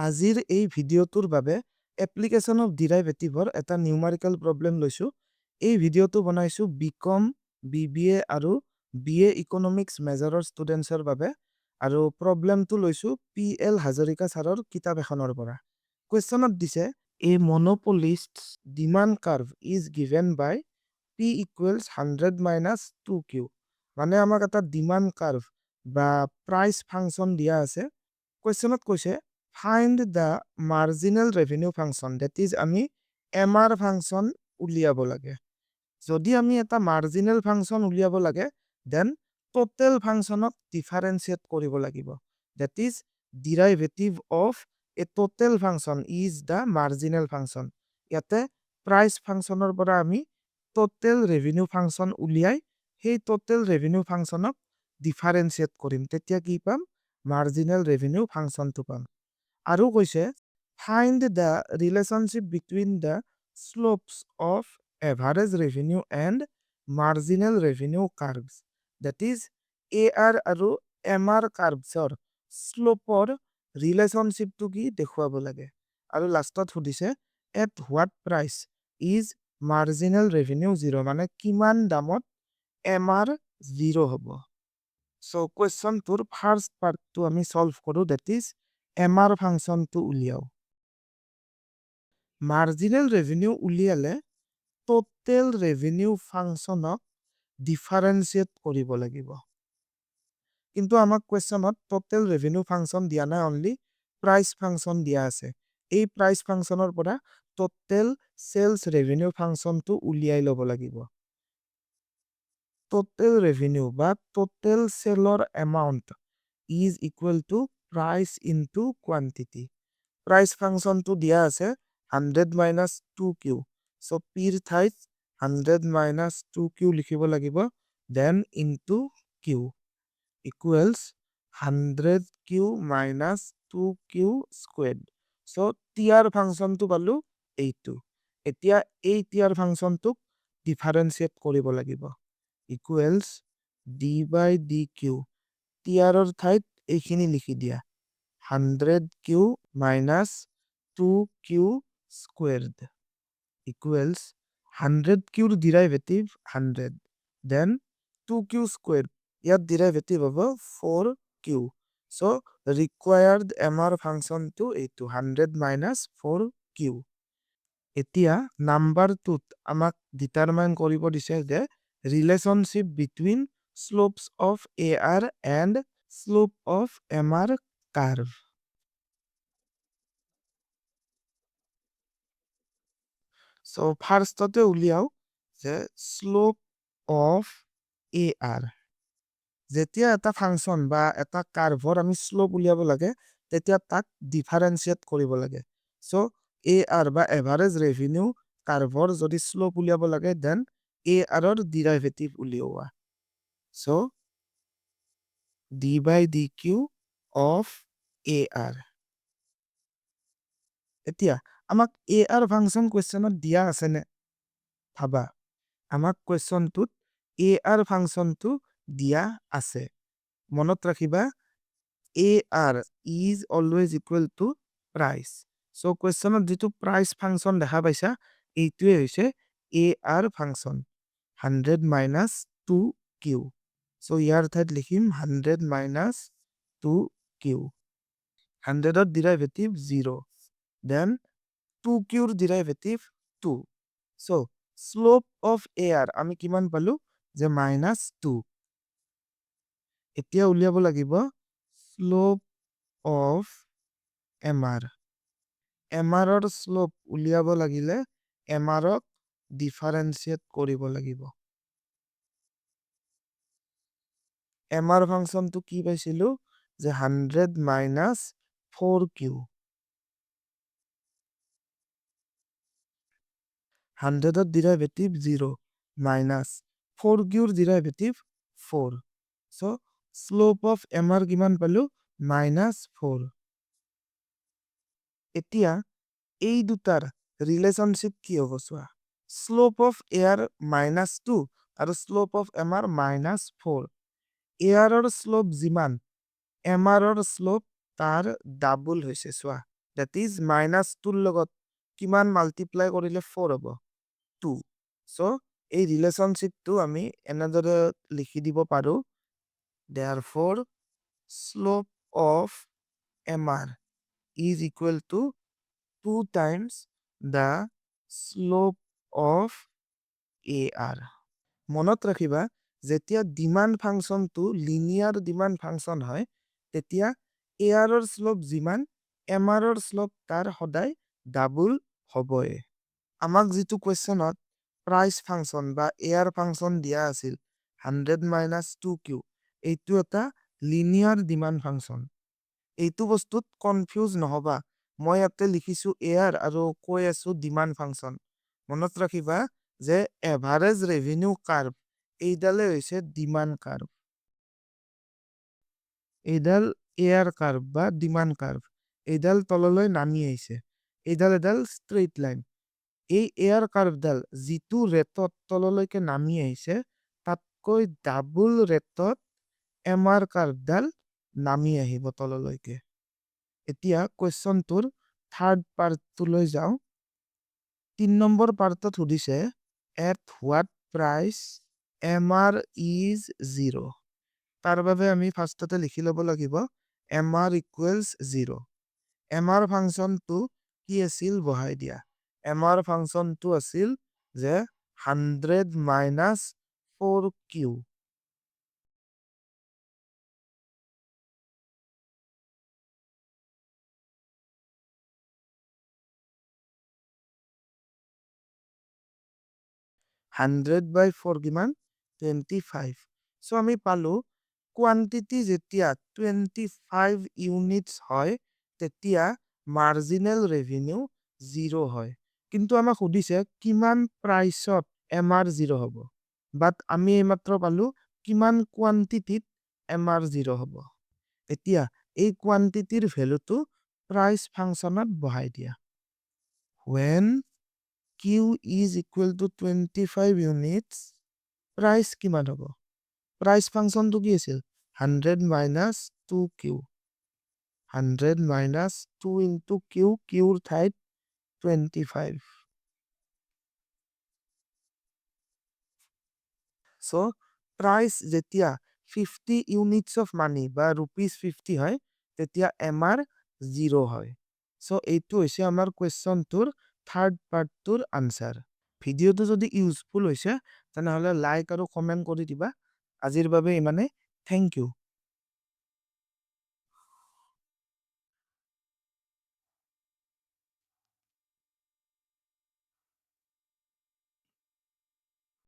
আজিৰ এই ভিডিঅ'টোৰ বাবে এপ্লিকেশ্যন অফ ডিৰাইভেটিভৰ এটা নিউমাৰিকেল প্ৰব্লেম লৈছোঁ। এই ভিডিঅ'টো বনাইছোঁ bcom, BBA আৰু BA ইকনমিক্স মেজৰৰ ষ্টুডেণ্টছৰ বাবে আৰু প্ৰব্লেমটো লৈছোঁ PL হাজৰিকা ছাৰৰ কিতাপ এখনৰ পৰা। কুৱেশ্যনত দিছে a monopolist's demand curve is given by P equals 100 minus 2Q. মানে আমাক এটা ডিমাণ্ড কাৰ্ভ বা প্ৰাইচ ফাংচন দিয়া আছে। কুৱেশ্যনত কৈছে find the marginal revenue function, that is আমি MR ফাংচন উলিয়াব লাগে। যদি আমি এটা marginal ফাংচন উলিয়াব লাগে then total ফাংচনক differentiate কৰিব লাগিব। that is derivative of a total function is the marginal function. ইয়াতে price ফাংচনৰ পৰা আমি total revenue function উলিয়াই সেই total revenue functionক differentiate কৰিম। তেতিয়া কি পাম? marginal revenue functionটো পাম। আৰু কৈছে find the relationship between the slopes of average revenue and marginal revenue curves, that is AR আৰু MR curvesৰ slopeৰ relationshipটো কি দেখুৱাব লাগে। আৰু লাষ্টত সুধিছে at what price is marginal revenue 0, মানে কিমান দামত MR 0 হ'ব। So কুৱেশ্যনটোৰ ফাৰ্ষ্ট পাৰ্টটো আমি সলভ কৰোঁ, that is MR ফাংচনটো উলিয়াও। মাৰ্জিনেল ৰেভিনিউ উলিয়ালে টোটেল ৰেভিনিউ ফাংচনক ডিফাৰেন্সিয়েট কৰিব লাগিব। কিন্তু আমাক কুৱেশ্যনত টোটেল ৰেভিনিউ ফাংচন দিয়া নাই, অনলি প্ৰাইচ ফাংচন দিয়া আছে। এই প্ৰাইচ ফাংচনৰ পৰা টোটেল সেলছ ৰেভিনিউ ফাংচনটো উলিয়াই ল'ব লাগিব। টোটেল ৰেভিনিউ বা টোটেল সেলৰ amount is equal to price into quantity. Price ফাংচনটো দিয়া আছে 100 minus 2Q. So P ৰ ঠাইত 100 minus 2Q লিখিব লাগিব, then into Q equals 100Q minus 2Q squared. So TR ফাংচনটো পালো এইটো। এতিয়া এই TR ফাংচনটোক ডিফাৰেন্সিয়েট কৰিব লাগিব। equals d by dq. TR ৰ ঠাইত এইখিনি লিখি দিয়া 100Q minus 2Q squared equals 100Q derivative 100, then 2Q squared ইয়াত ডেৰিভেটিভ হ'ব 4Q. So required MR function to এইটো 100 minus 4Q. এতিয়া নাম্বাৰটোত আমাক ডিটাৰমাইন কৰিব দিছে যে relationship between slopes of AR and slope of MR curve. So ফাৰ্ষ্টতে উলিয়াও যে slope of AR. যেতিয়া এটা ফাংচন বা এটা কাৰ্ভৰ আমি স্লোপ উলিয়াব লাগে তেতিয়া তাক ডিফাৰেন্সিয়েট কৰিব লাগে। So AR বা এভাৰেজ ৰেভিনিউ কাৰ্ভৰ যদি স্লোপ উলিয়াব লাগে then AR ৰ ডেৰিভেটিভ উলিওৱা। So d by dq of AR. এতিয়া আমাক AR ফাংচন কুৱেশ্যনত দিয়া আছে নে? ভাবা, আমাক কুৱেশ্যনটোত AR ফাংচনটো দিয়া আছে। মনত ৰাখিবা AR is always equal to price. So কুৱেশ্যনত যিটো প্ৰাইচ ফাংচন দেখা পাইছা এইটোৱে হৈছে AR function 100 minus 2Q. So ইয়াৰ ঠাইত লিখিম 100 minus 2Q. 100 ৰ ডেৰিভেটিভ 0, then 2Q ৰ derivative 2. So slope of AR আমি কিমান পালো যে -2. এতিয়া উলিয়াব লাগিব slope of MR. MR ৰ slope উলিয়াব লাগিলে MR ক ডিফাৰেন্সিয়েট কৰিব লাগিব। MR ফাংচনটো কি পাইছিলো যে 100 minus 4Q. 100 ৰ ডেৰিভেটিভ 0 minus 4Q ৰ derivative 4. So slope of MR কিমান পালো -4. এতিয়া এই দুটাৰ ৰিলেশনশিপ কি হ'ব চোৱা। slope of AR -2 আৰু slope of MR -4. AR ৰ slope যিমান MR ৰ slope তাৰ ডাবল হৈছে চোৱা। that is minus 2 লগত কিমান multiply কৰিলে 4 হ'ব 2 so এই ৰিলেশ্যনশ্বিপটো আমি এনেদৰে লিখি দিব পাৰো therefore slope of MR is equal to 2 times the slope of AR মনত ৰাখিবা যেতিয়া ডিমান্ড ফাংচনটো লিনিয়াৰ ডিমান্ড ফাংচন হয় তেতিয়া AR ৰ স্লোপ যিমান MR ৰ স্লোপ তাৰ সদায় ডাবল হ'বই আমাক যিটো কোৱেশ্চনত প্ৰাইস ফাংচন বা AR ফাংচন দিয়া আছিল 100 minus 2q এইটো এটা লিনিয়াৰ ডিমান্ড ফাংচন এইটো বস্তুত কনফিউজ নহবা মই ইয়াতে লিখিছো AR আৰু কৈ আছো ডিমান্ড ফাংচন মনত ৰাখিবা যে এভাৰেজ ৰেভিনিউ কাৰ্ভ এইডালে হৈছে ডিমান্ড কাৰ্ভ এইডাল AR কাৰ্ভ বা ডিমান্ড কাৰ্ভ এইডাল তললৈ নামি আহিছে এইডাল এডাল ষ্ট্ৰেইট লাইন এই AR কাৰ্ভডাল যিটো ৰেটত তললৈকে নামি আহিছে তাতকৈ ডাবল ৰেটত MR কাৰ্ভডাল নামি আহিব তললৈকে এতিয়া কোৱেশ্চনটোৰ থাৰ্ড পাৰ্টটোলৈ যাওঁ 3 নম্বৰ পাৰ্টত সুধিছে at what price MR is 0 তাৰ বাবে আমি ফাৰ্ষ্টতে লিখি ল'ব লাগিব MR equals 0 MR ফাংচনটো কি আছিল বহাই দিয়া MR ফাংচনটো আছিল যে 100 minus 4q 100 by 4 কিমান 25 so আমি পালো কোয়ান্টিটি যেতিয়া 25 ইউনিটস হয় তেতিয়া মার্জিনাল রেভিনিউ 0 হয় কিন্তু আমাক সুধিছে কিমান প্ৰাইসত MR 0 হ'ব বাট আমি এইমাত্ৰ পালো কিমান কোয়ান্টিটিত MR 0 হ'ব এতিয়া এই কোয়ান্টিটিৰ ভ্যালুটো প্ৰাইস ফাংচনত বহাই দিয়া when Q is equal to 25 units price কিমান হ'ব price function to কি আছিল 100 minus 2q 100 minus 2 into q q ঠাইত 25 so price যেতিয়া 50 units of money বা rupees 50 হয় তেতিয়া MR 0 হয় so এইটো হৈছে আমাৰ question tour থাৰ্ড পাৰ্টটোৰ আনসাৰ ভিডিওটো যদি ইউজফুল হৈছে তেনেহলে লাইক আৰু কমেন্ট কৰি দিবা আজিৰ বাবে ইমানে থ্যাংক ইউ